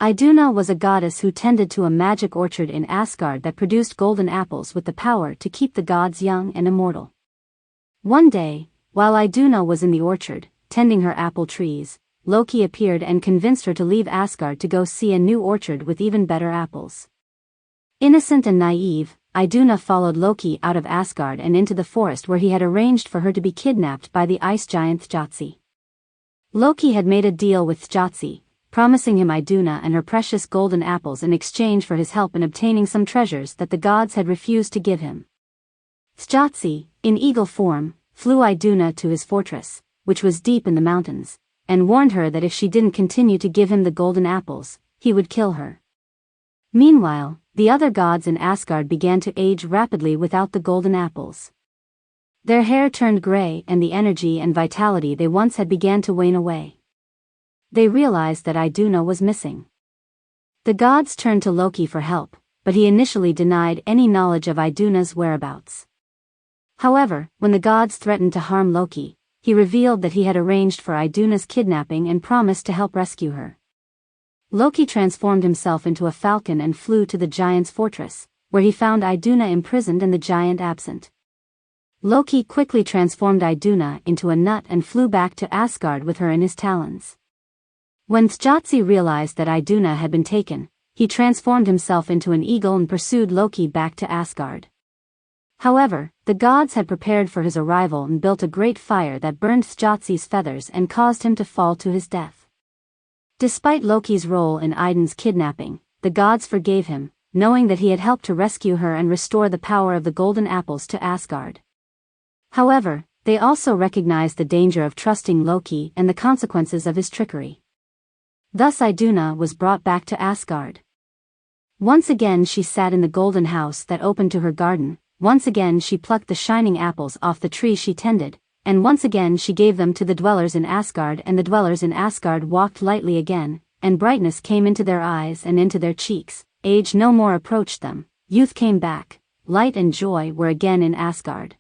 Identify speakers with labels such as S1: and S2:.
S1: Iduna was a goddess who tended to a magic orchard in Asgard that produced golden apples with the power to keep the gods young and immortal. One day, while Iduna was in the orchard, tending her apple trees, Loki appeared and convinced her to leave Asgard to go see a new orchard with even better apples. Innocent and naive, Iduna followed Loki out of Asgard and into the forest where he had arranged for her to be kidnapped by the ice giant Thjotsi. Loki had made a deal with Thjotsi, promising him Iduna and her precious golden apples in exchange for his help in obtaining some treasures that the gods had refused to give him. Thjotsi, in eagle form, flew Iduna to his fortress, which was deep in the mountains, and warned her that if she didn't continue to give him the golden apples, he would kill her. Meanwhile, the other gods in Asgard began to age rapidly without the golden apples. Their hair turned gray and the energy and vitality they once had began to wane away. They realized that Iduna was missing. The gods turned to Loki for help, but he initially denied any knowledge of Iduna's whereabouts. However, when the gods threatened to harm Loki, he revealed that he had arranged for Iduna's kidnapping and promised to help rescue her. Loki transformed himself into a falcon and flew to the giant's fortress, where he found Iduna imprisoned and the giant absent. Loki quickly transformed Iduna into a nut and flew back to Asgard with her in his talons. When Thjotsi realized that Iduna had been taken, he transformed himself into an eagle and pursued Loki back to Asgard. However, the gods had prepared for his arrival and built a great fire that burned Thjotsi's feathers and caused him to fall to his death. Despite Loki's role in Idun's kidnapping, the gods forgave him, knowing that he had helped to rescue her and restore the power of the golden apples to Asgard. However, they also recognized the danger of trusting Loki and the consequences of his trickery. Thus Iduna was brought back to Asgard. Once again she sat in the golden house that opened to her garden, once again she plucked the shining apples off the tree she tended, and once again she gave them to the dwellers in Asgard, and the dwellers in Asgard walked lightly again, and brightness came into their eyes and into their cheeks, age no more approached them, youth came back, light and joy were again in Asgard.